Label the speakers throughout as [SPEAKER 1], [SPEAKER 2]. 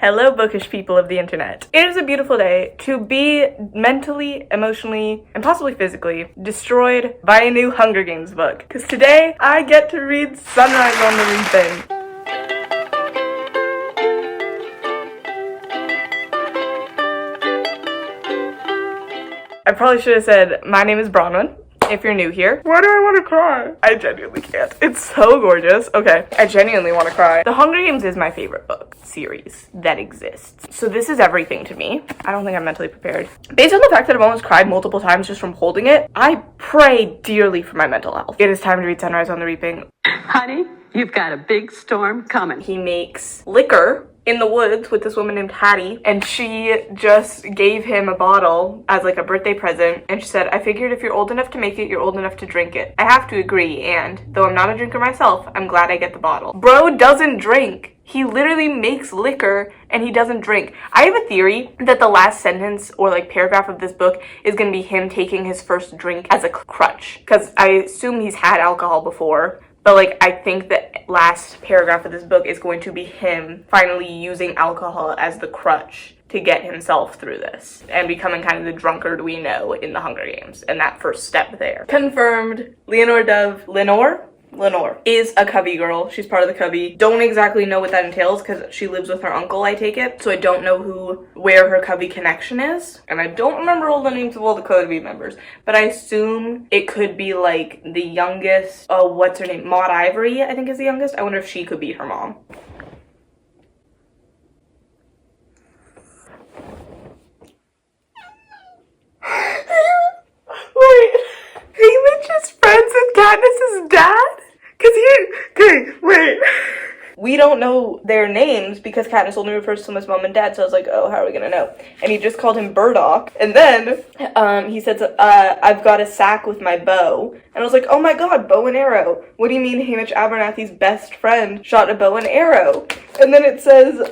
[SPEAKER 1] Hello, bookish people of the internet. It is a beautiful day to be mentally, emotionally, and possibly physically destroyed by a new Hunger Games book. Because today, I get to read Sunrise on the Reaping. I probably should have said, my name is Bronwyn. If you're new here, why do I want to cry? I genuinely can't. It's so gorgeous. Okay, I genuinely want to cry. The Hunger Games is my favorite book series that exists. So this is everything to me. I don't think I'm mentally prepared. Based on the fact that I've almost cried multiple times just from holding it, I pray dearly for my mental health. It is time to read Sunrise on the Reaping.
[SPEAKER 2] Honey, you've got a big storm coming.
[SPEAKER 1] He makes liquor in the woods with this woman named Hattie, and she just gave him a bottle as like a birthday present, and she said, I figured if you're old enough to make it, you're old enough to drink it. I have to agree, and though I'm not a drinker myself, I'm glad I get the bottle. Bro doesn't drink. He literally makes liquor and he doesn't drink. I have a theory that the last sentence or like paragraph of this book is going to be him taking his first drink as a crutch, because I assume he's had alcohol before. But, like, I think the last paragraph of this book is going to be him finally using alcohol as the crutch to get himself through this and becoming kind of the drunkard we know in the Hunger Games. And that first step there. Confirmed, Leonore Dove, Lenore is a Cubby girl. She's part of the Cubby. Don't exactly know what that entails because she lives with her uncle, I take it. So I don't know where her Cubby connection is. And I don't remember all the names of all the Cubby members. But I assume it could be like the youngest, what's her name? Maud Ivory, I think is the youngest. I wonder if she could be her mom. Wait, Haymitch is friends with Katniss's dad? Wait. We don't know their names because Katniss only refers to them as mom and dad, so I was like, oh, how are we gonna know? And he just called him Burdock. And then he said, I've got a sack with my bow. And I was like, oh my god, bow and arrow. What do you mean Haymitch Abernathy's best friend shot a bow and arrow? And then it says,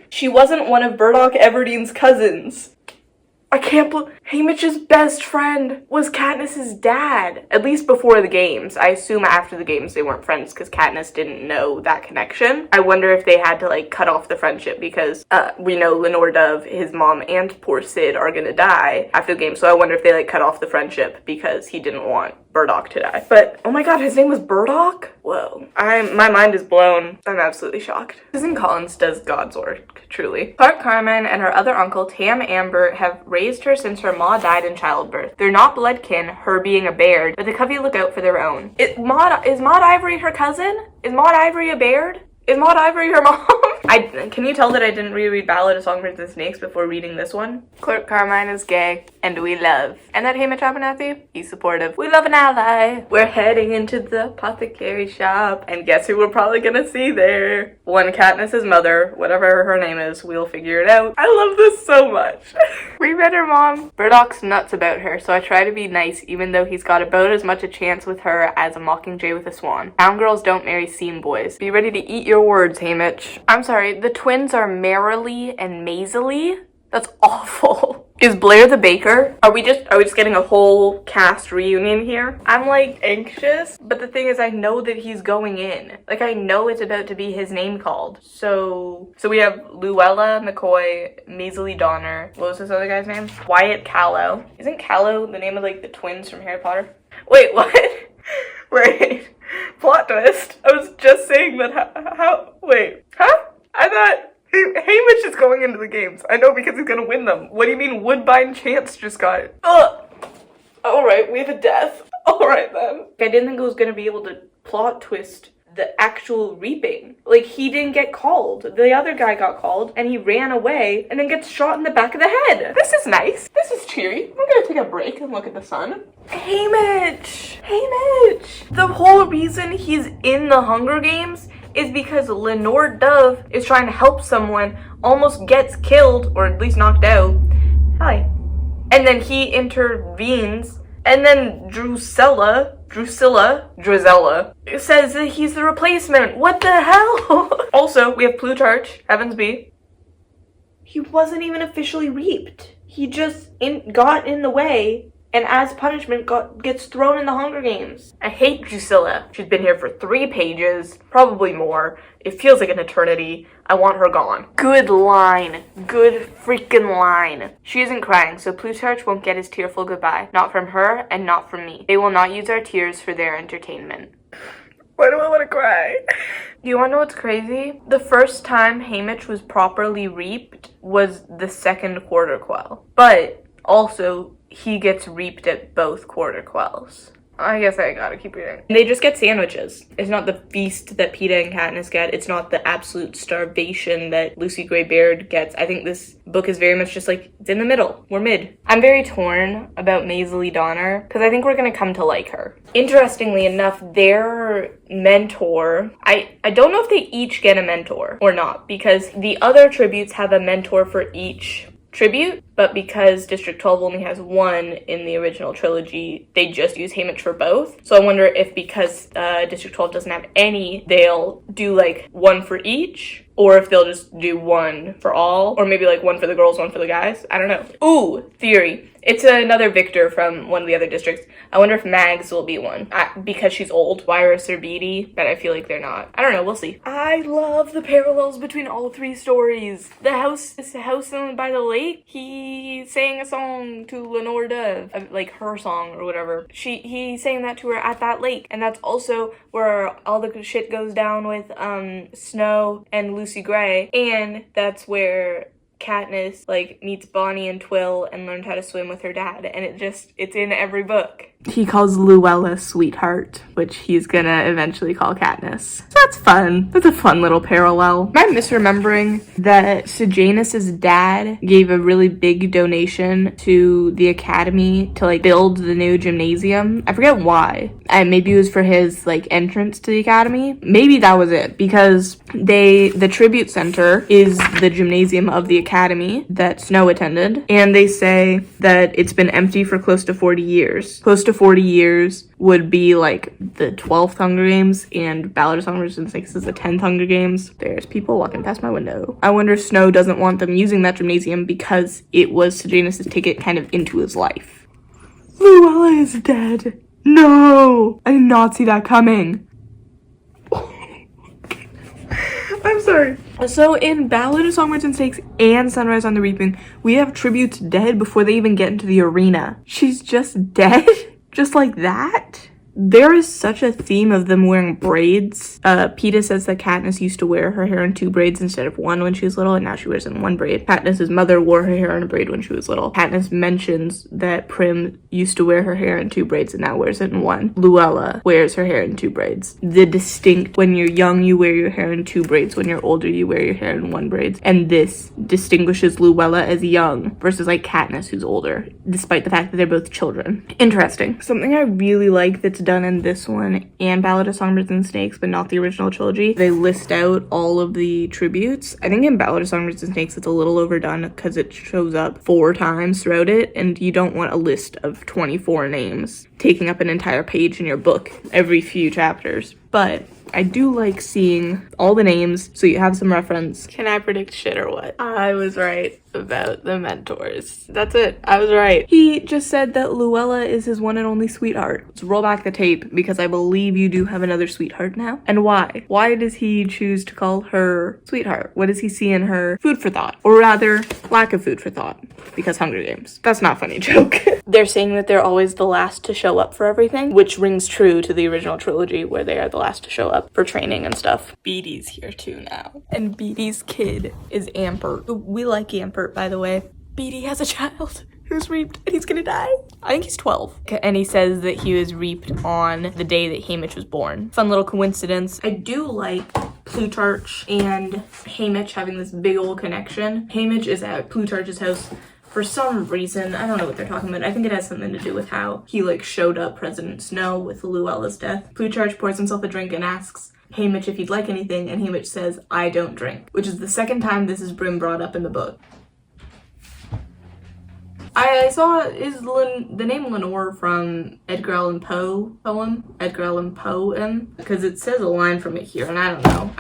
[SPEAKER 1] she wasn't one of Burdock Everdene's cousins. I can't believe Haymitch's best friend was Katniss's dad. At least before the games. I assume after the games they weren't friends because Katniss didn't know that connection. I wonder if they had to like cut off the friendship because we know Lenore Dove, his mom, and poor Sid are gonna die after the game. So I wonder if they like cut off the friendship because he didn't want Burdock to die. But oh my god, his name was Burdock? Whoa. My mind is blown. I'm absolutely shocked. Susan Collins does God's work, truly. Clark Carmine and her other uncle, Tam Amber, have raised her since her ma died in childbirth. They're not blood kin, her being a Baird, but the Cubby look out for their own. Is Maud Ivory her cousin? Is Maud Ivory a Baird? Is Maud Ivory her mom? Can you tell that I didn't reread Ballad of Songbirds and Snakes before reading this one? Clark Carmine is gay, and we love. And that Haymitch Abernathy, he's supportive. We love an ally. We're heading into the apothecary shop, and guess who we're probably gonna see there? One Katniss's mother, whatever her name is, we'll figure it out. I love this so much. We read her mom. Burdock's nuts about her, so I try to be nice even though he's got about as much a chance with her as a mockingjay with a swan. Town girls don't marry scene boys. Be ready to eat your words, Haymitch. I'm sorry, the twins are Merrily and Maisily? That's awful. Is Blair the baker? Are we just getting a whole cast reunion here? I'm like anxious, but the thing is I know that he's going in. Like I know it's about to be his name called. So we have Luella McCoy, Maisily Donner. What was this other guy's name? Wyatt Callow. Isn't Callow the name of like the twins from Harry Potter? Wait, what? Wait. Plot twist. I was just saying that wait. Huh? I thought Haymitch is going into the games. I know because he's gonna win them. What do you mean Woodbine Chance just got it? Ugh. Alright, we have a death. Alright then. I didn't think it was gonna be able to plot twist the actual reaping. Like, he didn't get called. The other guy got called, and he ran away, and then gets shot in the back of the head. This is nice. This is cheery. I'm gonna take a break and look at the sun. Haymitch! Haymitch! The whole reason he's in the Hunger Games is because Lenore Dove is trying to help someone, almost gets killed, or at least knocked out. Hi. And then he intervenes, and then Drusilla says that he's the replacement. What the hell? Also, we have Plutarch, Heavens be. He wasn't even officially reaped. He just got in the way and as punishment gets thrown in the Hunger Games. I hate Drusilla. She's been here for 3 pages, probably more. It feels like an eternity. I want her gone. Good line. Good freaking line. She isn't crying, so Plutarch won't get his tearful goodbye. Not from her and not from me. They will not use our tears for their entertainment. Why do I want to cry? Do you want to know what's crazy? The first time Haymitch was properly reaped was the second quarter quell. But also, he gets reaped at both quarter quells. I guess I gotta keep reading. They just get sandwiches. It's not the feast that Peeta and Katniss get. It's not the absolute starvation that Lucy Gray Baird gets. I think this book is very much just like, it's in the middle. We're mid. I'm very torn about Maisie Donner because I think we're gonna come to like her. Interestingly enough, their mentor, I don't know if they each get a mentor or not, because the other tributes have a mentor for each tribute, but because District 12 only has 1 in the original trilogy, they just use Haymitch for both. So I wonder if because District 12 doesn't have any, they'll do like 1 for each, or if they'll just do 1 for all, or maybe like 1 for the girls, 1 for the guys. I don't know. Ooh, theory. It's another Victor from one of the other districts. I wonder if Mags will be one. Because she's old, Wyrus or Beatty, but I feel like they're not. I don't know, we'll see. I love the parallels between all 3 stories. The house by the lake, he sang a song to Lenore Dove, like her song or whatever. He sang that to her at that lake, and that's also where all the shit goes down with Snow and Lucy Gray, and that's where Katniss like meets Bonnie and Twill and learned how to swim with her dad, and it's in every book. He calls Luella Sweetheart, which he's gonna eventually call Katniss. So that's fun. That's a fun little parallel. Am I misremembering that Sejanus's dad gave a really big donation to the academy to like build the new gymnasium? I forget why. And maybe it was for his like entrance to the academy. Maybe that was it, because the tribute center is the gymnasium of the academy that Snow attended, and they say that it's been empty for close to 40 years. Close to 40 years would be like the 12th Hunger Games, and Ballad of Songbirds and Snakes is the 10th Hunger Games. There's people walking past my window. I wonder if Snow doesn't want them using that gymnasium because it was Sejanus's ticket kind of into his life. Luella is dead. No! I did not see that coming. I'm sorry. So in Ballad of Songbirds and Snakes and Sunrise on the Reaping, we have tributes dead before they even get into the arena. She's just dead? Just like that? There is such a theme of them wearing braids. Peeta says that Katniss used to wear her hair in 2 braids instead of 1 when she was little, and now she wears it in 1 braid. Katniss's mother wore her hair in a braid when she was little. Katniss mentions that Prim used to wear her hair in 2 braids and now wears it in 1. Luella wears her hair in 2 braids. The distinct, when you're young, you wear your hair in 2 braids. When you're older, you wear your hair in 1 braid. And this distinguishes Luella as young versus like Katniss, who's older, despite the fact that they're both children. Interesting. Something I really like that's done in this one and Ballad of Songbirds and Snakes, but not the original trilogy, they list out all of the tributes. I think in Ballad of Songbirds and Snakes it's a little overdone because it shows up 4 times throughout it, and you don't want a list of 24 names taking up an entire page in your book every few chapters. But I do like seeing all the names so you have some reference. Can I predict shit or what? I was right about the mentors. That's it. I was right. He just said that Luella is his one and only sweetheart. Let's roll back the tape, because I believe you do have another sweetheart now. And why? Why does he choose to call her sweetheart? What does he see in her? Food for thought. Or rather, lack of food for thought. Because Hunger Games. That's not a funny joke. They're saying that they're always the last to show up for everything, which rings true to the original trilogy where they are the last to show up for training and stuff. Beatty's here too now. And Beatty's kid is Ampert. We like Ampert, by the way. Beatty has a child who's reaped and he's gonna die. I think he's 12. And he says that he was reaped on the day that Haymitch was born. Fun little coincidence. I do like Plutarch and Haymitch having this big old connection. Haymitch is at Plutarch's house for some reason. I don't know what they're talking about. I think it has something to do with how he like showed up President Snow with Luella's death. Plutarch pours himself a drink and asks Haymitch if he'd like anything, and Haymitch says, "I don't drink," which is the second time this is brought up in the book. I saw, is the name Lenore from Edgar Allan Poe poem? Edgar Allan Poe, because it says a line from it here, and I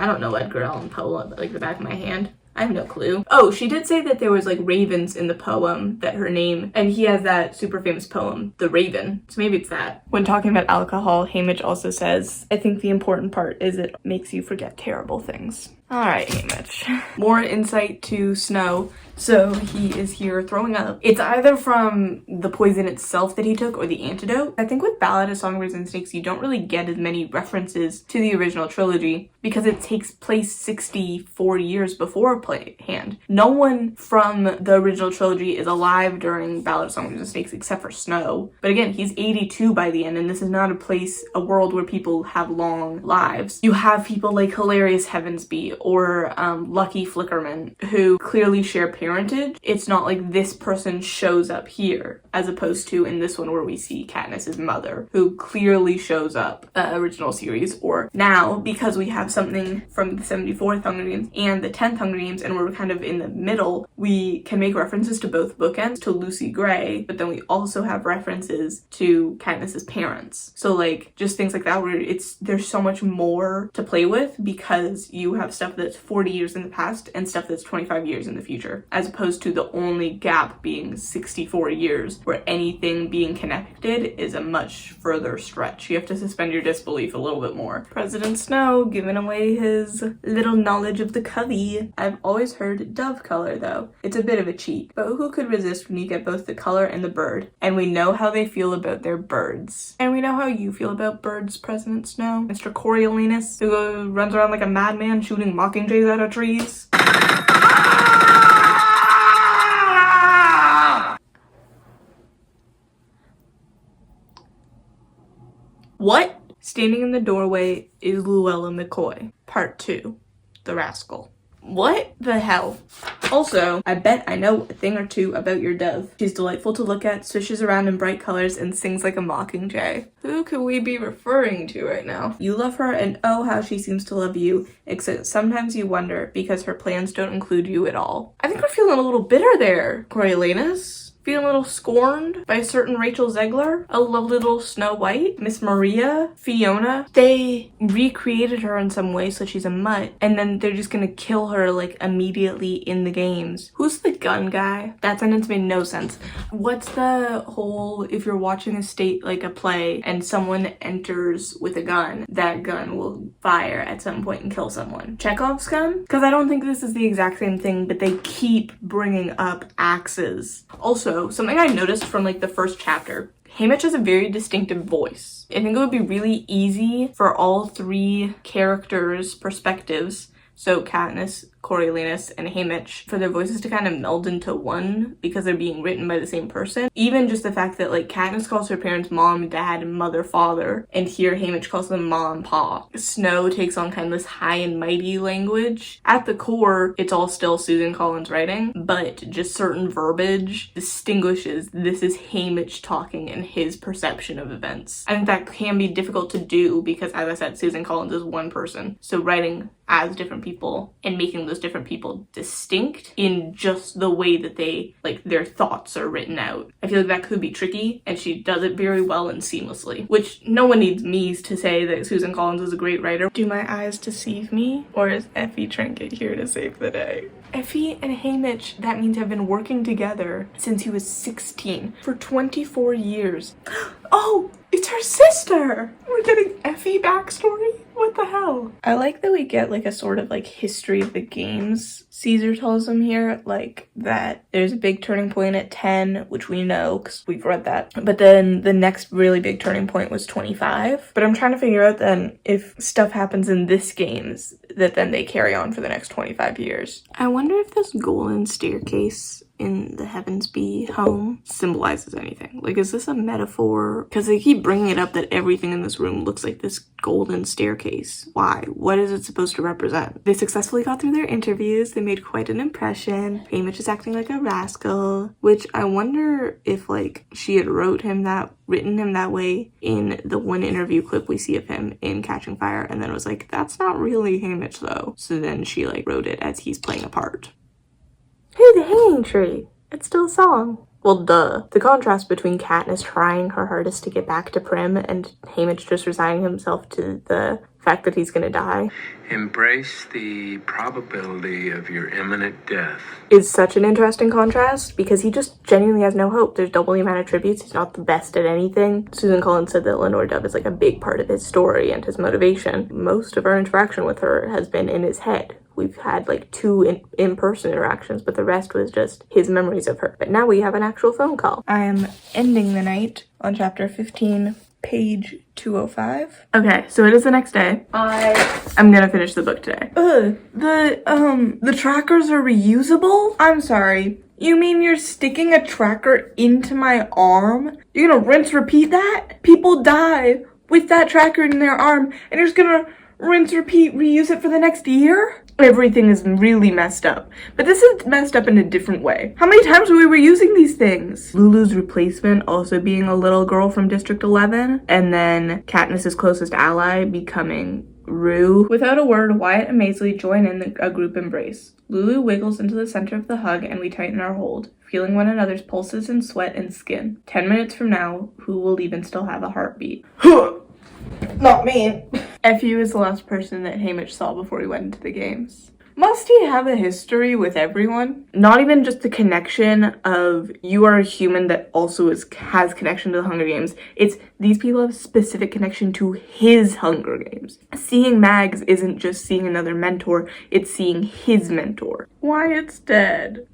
[SPEAKER 1] don't know Edgar Allan Poe like the back of my hand. I have no clue. Oh, she did say that there was like ravens in the poem that her name, and he has that super famous poem, The Raven. So maybe it's that. When talking about alcohol, Haymitch also says, I think the important part is it makes you forget terrible things. All right, Haymitch. More insight to Snow. So he is here throwing up. It's either from the poison itself that he took or the antidote. I think with Ballad of Songbirds and Snakes, you don't really get as many references to the original trilogy because it takes place 64 years before Playhand. No one from the original trilogy is alive during Ballad of Songbirds and Snakes except for Snow. But again, he's 82 by the end, and this is not a world where people have long lives. You have people like Hilarious Heavensby or Lucky Flickerman who clearly share parentage. It's not like this person shows up here as opposed to in this one where we see Katniss's mother who clearly shows up original series, or now because we have something from the 74th Hunger Games and the 10th Hunger Games and we're kind of in the middle, we can make references to both bookends, to Lucy Gray, but then we also have references to Katniss's parents. So like just things like that where there's so much more to play with because you have stuff that's 40 years in the past and stuff that's 25 years in the future, as opposed to the only gap being 64 years where anything being connected is a much further stretch. You have to suspend your disbelief a little bit more. President Snow giving away his little knowledge of the covey. I've always heard dove color though. It's a bit of a cheat, but who could resist when you get both the color and the bird? And we know how they feel about their birds. And we know how you feel about birds, President Snow. Mr. Coriolanus, who runs around like a madman shooting mockingjays out of trees. What? Standing in the doorway is Luella McCoy. Part 2. The Rascal. What the hell? Also, I bet I know a thing or two about your dove. She's delightful to look at, swishes around in bright colors, and sings like a mockingjay. Who could we be referring to right now? You love her, and oh how she seems to love you, except sometimes you wonder because her plans don't include you at all. I think we're feeling a little bitter there, Coriolanus. Feeling a little scorned by a certain Rachel Zegler, a lovely little Snow White, Miss Maria, Fiona. They recreated her in some way so she's a mutt, and then they're just gonna kill her like immediately in the games. Who's the gun guy? That sentence made no sense. What's the whole, if you're watching a play and someone enters with a gun, that gun will fire at some point and kill someone? Chekhov's gun? Because I don't think this is the exact same thing, but they keep bringing up axes. Also, something I noticed from like the first chapter, Haymitch has a very distinctive voice. I think it would be really easy for all three characters' perspectives, so Katniss, Coriolanus, and Haymitch, for their voices to kind of meld into one because they're being written by the same person. Even just the fact that like Katniss calls her parents mom, dad, and mother, father, and here Haymitch calls them mom, pa. Snow takes on kind of this high and mighty language. At the core, it's all still Susan Collins writing, but just certain verbiage distinguishes this is Haymitch talking and his perception of events. I think that can be difficult to do because, as I said, Susan Collins is one person. So writing as different people and making those different people distinct in just the way that they, like, their thoughts are written out. I feel like that could be tricky, and she does it very well and seamlessly, which no one needs me to say that Susan Collins is a great writer. Do my eyes deceive me? Or is Effie Trinket here to save the day? Effie and Haymitch, that means, have been working together since he was 16 for 24 years. Oh, it's her sister! We're getting Effie backstory? What the hell? I like that we get like a sort of like history of the games. Caesar tells them here like that there's a big turning point at 10, which we know because we've read that. But then the next really big turning point was 25. But I'm trying to figure out then if stuff happens in this games that then they carry on for the next 25 years. I wonder if this golden staircase in the Heavensby home symbolizes anything. Like, is this a metaphor? Because they keep bringing it up that everything in this room looks like this golden staircase. Why? What is it supposed to represent? They successfully got through their interviews. They made quite an impression. Haymitch is acting like a rascal, which I wonder if, like, she had written him that way in the one interview clip we see of him in Catching Fire, and then was like, that's not really Haymitch though. So then she, like, wrote it as he's playing a part. Hey, the hanging tree. It's still a song. Well, duh. The contrast between Katniss trying her hardest to get back to Prim and Haymitch just resigning himself to the fact that he's gonna die
[SPEAKER 3] Embrace the probability of your imminent death.
[SPEAKER 1] is such an interesting contrast because he just genuinely has no hope. There's double the amount of tributes. He's not the best at anything. Susan Collins said that Lenore Dove is like a big part of his story and his motivation. Most of our interaction with her has been in his head. We've had like 2 in-person interactions, but the rest was just his memories of her. But now we have an actual phone call. I am ending the night on chapter 15, page 205. Okay, so it is the next day. I'm gonna finish the book today. The trackers are reusable? I'm sorry. You mean you're sticking a tracker into my arm? You're gonna rinse repeat that? People die with that tracker in their arm, and you're just gonna rinse repeat reuse it for the next year? Everything is really messed up. But this is messed up in a different way. How many times were we reusing these things? Lulu's replacement also being a little girl from District 11, and then Katniss's closest ally becoming Rue. Without a word, Wyatt and Maisley join in a group embrace. Lulu wiggles into the center of the hug and we tighten our hold, feeling one another's pulses and sweat and skin. 10 minutes from now, who will even still have a heartbeat? Not me. Fu is the last person that Haymitch saw before he went into the games. Must he have a history with everyone? Not even just the connection of you are a human that also has connection to the Hunger Games. It's these people have a specific connection to his Hunger Games. Seeing Mags isn't just seeing another mentor, it's seeing his mentor. Wyatt's dead.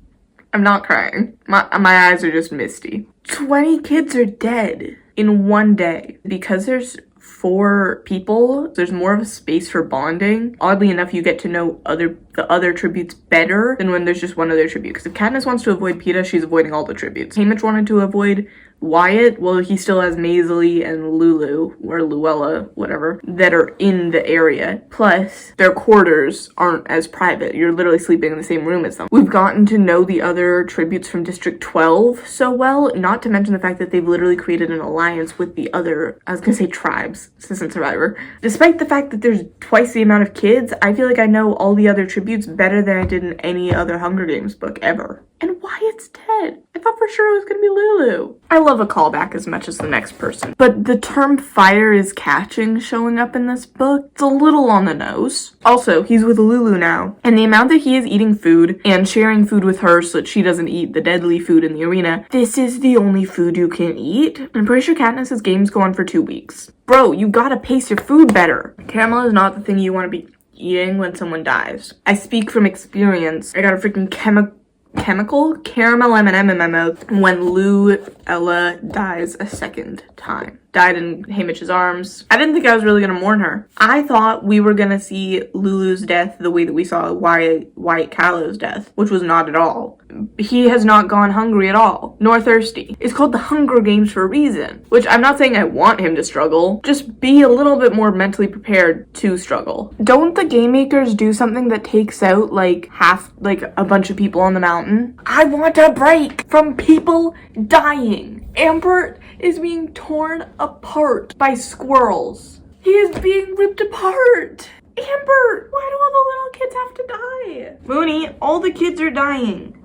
[SPEAKER 1] I'm not crying. My eyes are just misty. 20 kids are dead in one day. Because there's 4 people, there's more of a space for bonding. Oddly enough, you get to know the other tributes better than when there's just one other tribute. Because if Katniss wants to avoid Peeta, she's avoiding all the tributes. Haymitch wanted to avoid Wyatt, well, he still has Maisley and Lulu, or Luella, whatever, that are in the area. Plus, their quarters aren't as private. You're literally sleeping in the same room as them. We've gotten to know the other tributes from District 12 so well, not to mention the fact that they've literally created an alliance with the other, I was gonna say tribes, Citizen Survivor. Despite the fact that there's twice the amount of kids, I feel like I know all the other tributes better than I did in any other Hunger Games book ever. And Wyatt's dead. I thought for sure it was gonna be Lulu. I love a callback as much as the next person. But the term fire is catching showing up in this book, it's a little on the nose. Also, he's with Lulu now. And the amount that he is eating food and sharing food with her so that she doesn't eat the deadly food in the arena, this is the only food you can eat. I'm pretty sure Katniss's games go on for 2 weeks. Bro, you gotta pace your food better. Caramel is not the thing you want to be eating when someone dies. I speak from experience. I got a freaking chemical caramel M&M in my mouth when Luella dies a second time. Died in Haymitch's arms. I didn't think I was really gonna mourn her. I thought we were gonna see Lulu's death the way that we saw Wyatt Callow's death, which was not at all. He has not gone hungry at all, nor thirsty. It's called the Hunger Games for a reason, which I'm not saying I want him to struggle, just be a little bit more mentally prepared to struggle. Don't the game makers do something that takes out like a bunch of people on the mountain? I want a break from people dying. Ambert is being torn apart by squirrels. He is being ripped apart. Ambert, why do all the little kids have to die? Mooney, all the kids are dying.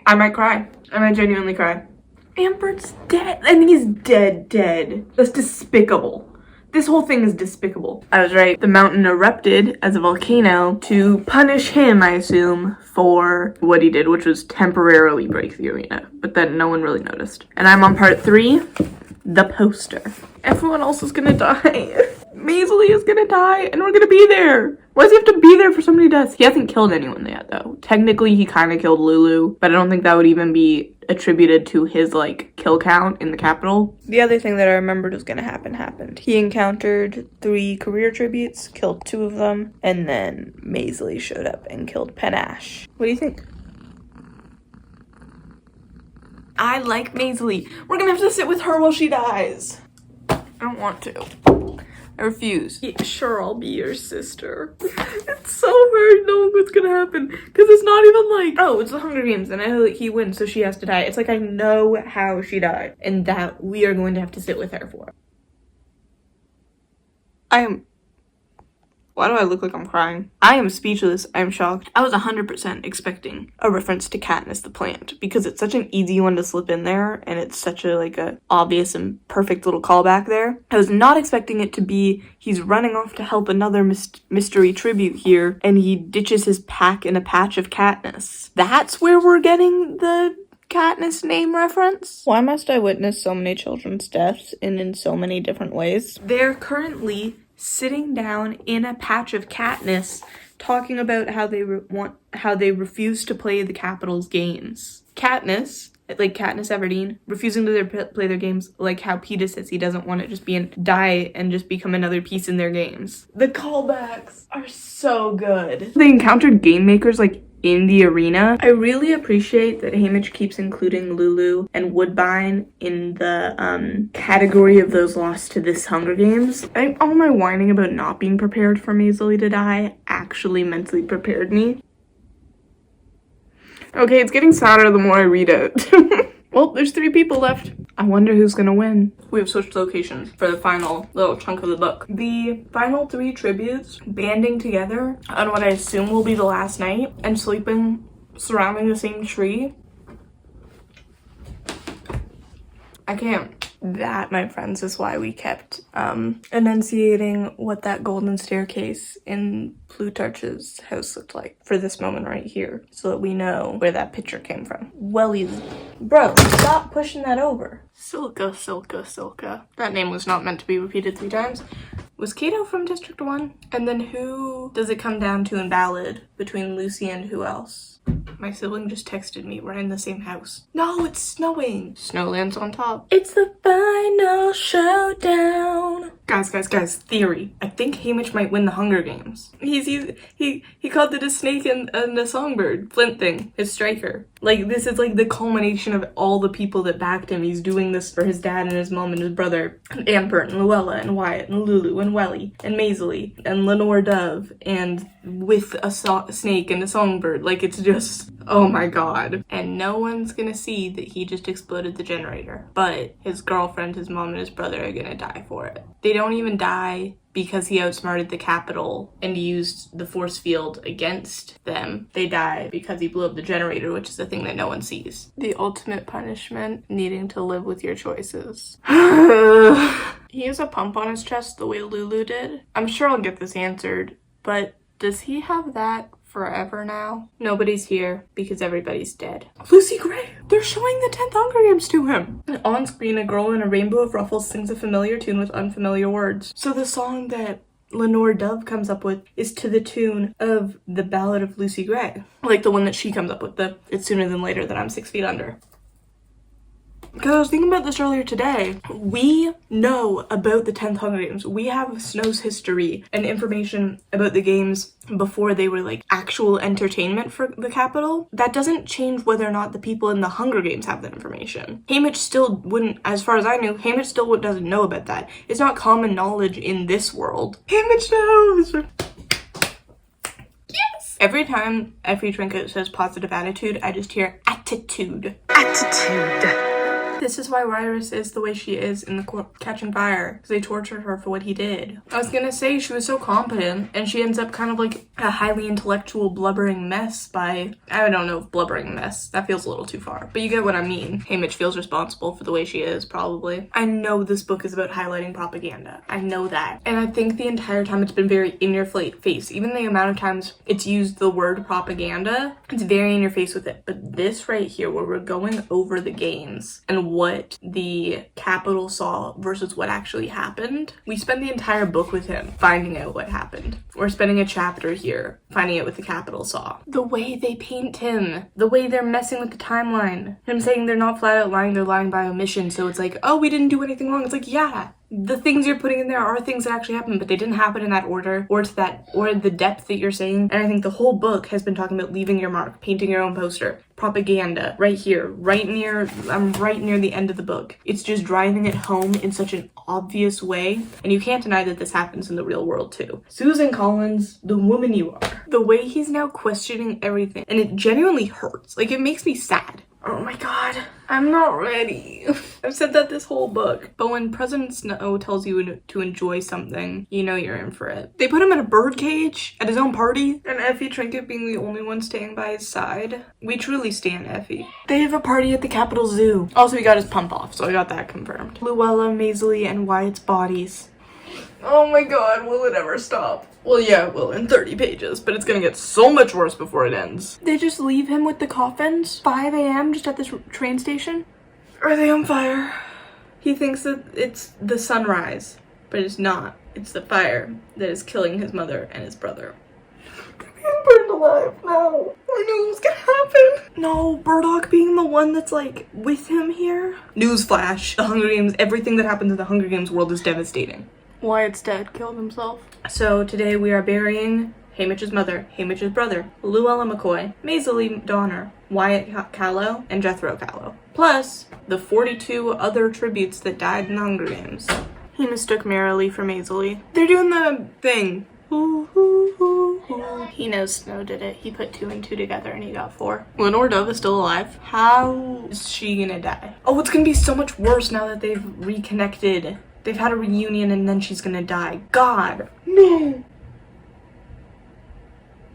[SPEAKER 1] I might cry. I might genuinely cry. Ambert's dead. And he's dead. That's despicable. This whole thing is despicable. I was right. The mountain erupted as a volcano to punish him, I assume, for what he did, which was temporarily break the arena. But then no one really noticed. And I'm on part 3, the poster. Everyone else is gonna die. Maisley is gonna die, and we're gonna be there. Why does he have to be there for somebody deaths? He hasn't killed anyone yet, though. Technically, he kind of killed Lulu, but I don't think that would even be attributed to his, kill count in the capital. The other thing that I remembered was gonna happen happened. He encountered 3 career tributes, killed 2 of them, and then Maisley showed up and killed Panache. What do you think? I like Maisley. We're gonna have to sit with her while she dies. I don't want to. I refuse. Yeah, sure, I'll be your sister. It's so hard knowing what's gonna happen. Because it's not even oh, it's the Hunger Games and I know that he wins, so she has to die. It's I know how she died. And that we are going to have to sit with her for. Why do I look like I'm crying? I am speechless. I'm shocked. I was 100% expecting a reference to Katniss the plant because it's such an easy one to slip in there and it's such a obvious and perfect little callback there. I was not expecting it to be he's running off to help another mystery tribute here and he ditches his pack in a patch of Katniss. That's where we're getting the Katniss name reference? Why must I witness so many children's deaths in so many different ways? They're currently sitting down in a patch of Katniss talking about how they refuse to play the Capitol's games. Katniss, like Katniss Everdeen, refusing to play their games, like how Peeta says he doesn't want to just die and just become another piece in their games. The callbacks are so good. They encountered game makers like in the arena. I really appreciate that Haymitch keeps including Lulu and Woodbine in the category of those lost to this Hunger Games. All my whining about not being prepared for Maisley to die actually mentally prepared me. Okay, it's getting sadder the more I read it. Well, there's 3 people left. I wonder who's gonna win. We have switched locations for the final little chunk of the book. The final 3 tributes banding together on what I assume will be the last night and sleeping surrounding the same tree. I can't. That, my friends, is why we kept enunciating what that golden staircase in Plutarch's house looked like for this moment right here, so that we know where that picture came from. Wellies. Bro, stop pushing that over. Silka, Silka, Silka. That name was not meant to be repeated 3 times. Was Cato from District 1? And then who does it come down to in Ballad between Lucy and who else? My sibling just texted me. We're in the same house. No, it's snowing. Snowland's on top. It's the final showdown. Guys, theory. I think Haymitch might win the Hunger Games. He called it a snake and a songbird. Flint thing. His striker. Like, this is like the culmination of all the people that backed him. He's doing this for his dad and his mom and his brother. And Ampert and Luella and Wyatt and Lulu and Welly and Maisley and Lenore Dove and with a snake and a songbird. Like, it's just, oh my god. And no one's gonna see that he just exploded the generator. But his girlfriend, his mom, and his brother are gonna die for it. They don't even die because he outsmarted the Capitol and used the force field against them. They die because he blew up the generator, which is the thing that no one sees. The ultimate punishment, needing to live with your choices. He has a pump on his chest the way Lulu did. I'm sure I'll get this answered, but does he have that forever now? Nobody's here because everybody's dead. Lucy Gray! They're showing the 10th Hunger Games to him! And on screen, a girl in a rainbow of ruffles sings a familiar tune with unfamiliar words. So the song that Lenore Dove comes up with is to the tune of the Ballad of Lucy Gray. Like the one that she comes up with, the It's Sooner Than Later that I'm 6 feet under. Because I was thinking about this earlier today. We know about the 10th Hunger Games. We have Snow's history and information about the games before they were like actual entertainment for the Capitol. That doesn't change whether or not the people in the Hunger Games have that information. Haymitch still wouldn't, as far as I knew, Haymitch still doesn't know about that. It's not common knowledge in this world. Haymitch knows! Yes! Every time Effie Trinket says positive attitude, I just hear attitude. Attitude. This is why Ryrus is the way she is in the Catching Fire, because they tortured her for what he did. I was gonna say she was so competent, and she ends up kind of like a highly intellectual blubbering mess by, I don't know if blubbering mess, that feels a little too far, but you get what I mean. Haymitch feels responsible for the way she is, probably. I know this book is about highlighting propaganda. I know that. And I think the entire time it's been very in your face. Even the amount of times it's used the word propaganda, it's very in your face with it. But this right here, where we're going over the games and what the Capitol saw versus what actually happened. We spend the entire book with him finding out what happened. We're spending a chapter here finding out what the Capitol saw. The way they paint him, the way they're messing with the timeline, him saying they're not flat out lying, they're lying by omission. So it's like, oh, we didn't do anything wrong. It's like, yeah, the things you're putting in there are things that actually happened, but they didn't happen in that order or the depth that you're saying. And I think the whole book has been talking about leaving your mark, painting your own poster, propaganda, right here, right near the end of the book. It's just driving it home in such an obvious way, and you can't deny that this happens in the real world too. Susan Collins, the woman you are. The way he's now questioning everything, and it genuinely hurts. Like, it makes me sad. Oh my god, I'm not ready. I've said that this whole book. But when President Snow tells you to enjoy something, you know you're in for it. They put him in a bird cage at his own party, and Effie Trinket being the only one staying by his side. We truly stand Effie. They have a party at the Capitol Zoo. Also, he got his pump off, so I got that confirmed. Luella, Maisley, and Wyatt's bodies. Oh my god, will it ever stop? Well, yeah, it will in 30 pages, but it's gonna get so much worse before it ends. They just leave him with the coffins? 5 a.m. just at this train station? Are they on fire? He thinks that it's the sunrise, but it's not. It's the fire that is killing his mother and his brother. They're being burned alive. No. I knew it was gonna happen. No, Burdock being the one that's like with him here. Newsflash, the Hunger Games, everything that happens in the Hunger Games world is devastating. Wyatt's dad killed himself. So today we are burying Haymitch's mother, Haymitch's brother, Luella McCoy, Maisley Donner, Wyatt Callow, and Jethro Callow. Plus the 42 other tributes that died in the Hunger Games. He mistook Merrily for Maisley. They're doing the thing. Ooh, ooh, ooh, ooh. He knows Snow did it. He put 2 and 2 together and he got 4. Lenore Dove is still alive. How is she gonna die? Oh, it's gonna be so much worse now that they've reconnected. They've had a reunion and then she's gonna die. God, no.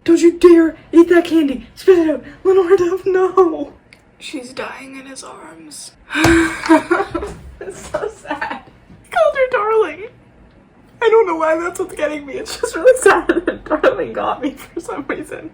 [SPEAKER 1] Don't you dare eat that candy. Spit it out. Lenore Dove, no. She's dying in his arms. It's so sad. He called her darling. I don't know why that's what's getting me. It's just really sad that darling got me for some reason.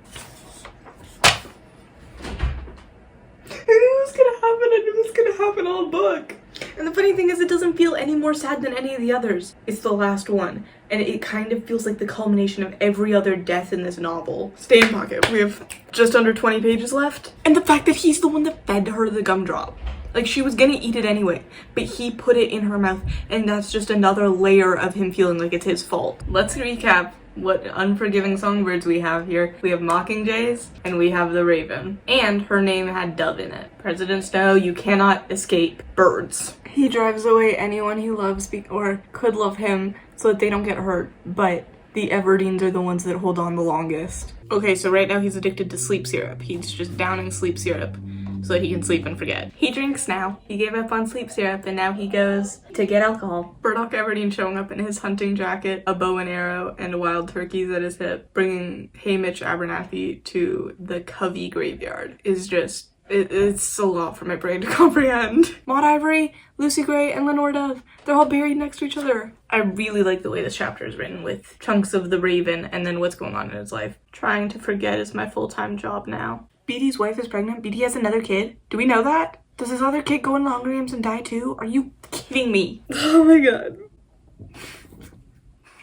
[SPEAKER 1] I knew it was gonna happen. I knew it was gonna happen all book. And the funny thing is, it doesn't feel any more sad than any of the others. It's the last one. And it kind of feels like the culmination of every other death in this novel. Stay in pocket. We have just under 20 pages left. And the fact that he's the one that fed her the gumdrop. Like, she was gonna eat it anyway, but he put it in her mouth, and that's just another layer of him feeling like it's his fault. Let's recap what unforgiving songbirds we have here. We have mockingjays, and we have the raven. And her name had dove in it. President Snow, you cannot escape birds. He drives away anyone he loves or could love him so that they don't get hurt, but the Everdeens are the ones that hold on the longest. Okay, so right now he's addicted to sleep syrup. He's just downing sleep syrup so that he can sleep and forget. He drinks now. He gave up on sleep syrup and now he goes to get alcohol. Burdock Everdeen showing up in his hunting jacket, a bow and arrow, and wild turkeys at his hip, bringing Haymitch Abernathy to the Covey graveyard is just... It's a lot for my brain to comprehend. Maud Ivory, Lucy Gray, and Lenore Dove, they're all buried next to each other. I really like the way this chapter is written with chunks of the Raven and then what's going on in his life. Trying to forget is my full-time job now. Beatty's wife is pregnant. Beatty has another kid. Do we know that? Does his other kid go in the Hunger Games and die too? Are you kidding me? Oh my god.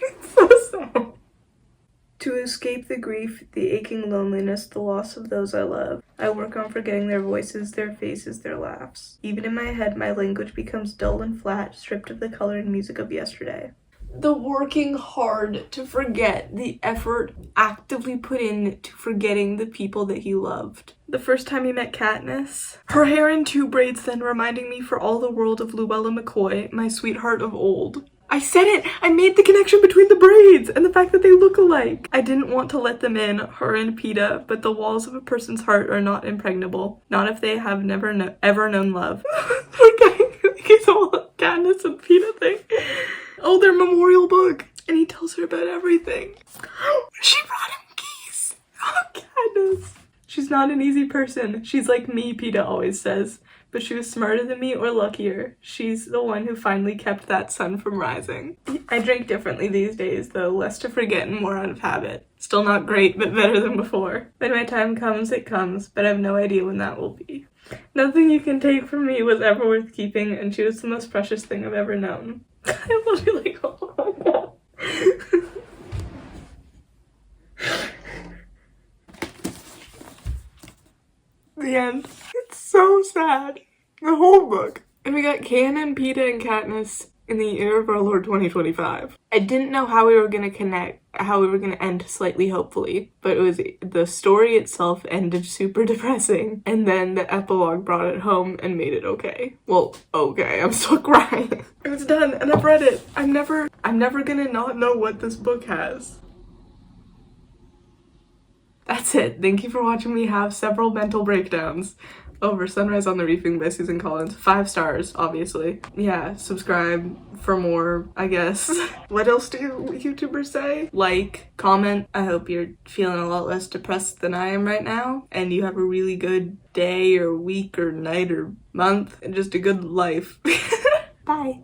[SPEAKER 1] It's so sad. To escape the grief, the aching loneliness, the loss of those I love, I work on forgetting their voices, their faces, their laughs. Even in my head, my language becomes dull and flat, stripped of the color and music of yesterday. The working hard to forget, the effort actively put in to forgetting the people that he loved. The first time he met Katniss, her hair in 2 braids then reminding me for all the world of Luella McCoy, my sweetheart of old. I said it! I made the connection between the braids and the fact that they look alike. I didn't want to let them in, her and Peeta, but the walls of a person's heart are not impregnable. Not if they have never ever known love. Okay, it's all Katniss and Peeta thing. Oh, their memorial book. And he tells her about everything. She brought him keys. Oh, Katniss. She's not an easy person. She's like me, Peeta always says. But she was smarter than me or luckier. She's the one who finally kept that sun from rising. I drink differently these days, though. Less to forget and more out of habit. Still not great, but better than before. When my time comes, it comes, but I have no idea when that will be. Nothing you can take from me was ever worth keeping, and she was the most precious thing I've ever known. I literally go, oh my god. The end. It's so sad. The whole book. And we got Canon, Peeta, and Katniss in the year of our Lord 2025. I didn't know how we were gonna connect, how we were gonna end slightly hopefully, but it was the story itself ended super depressing, and then the epilogue brought it home and made it okay. Well, okay, I'm still crying. It's done, and I've read it. I'm never gonna not know what this book has. That's it. Thank you for watching me have several mental breakdowns over Sunrise on the Reefing by Susan Collins. 5 stars, obviously. Yeah, subscribe for more, I guess. What else do YouTubers say? Like, comment. I hope you're feeling a lot less depressed than I am right now, and you have a really good day or week or night or month, and just a good life. Bye.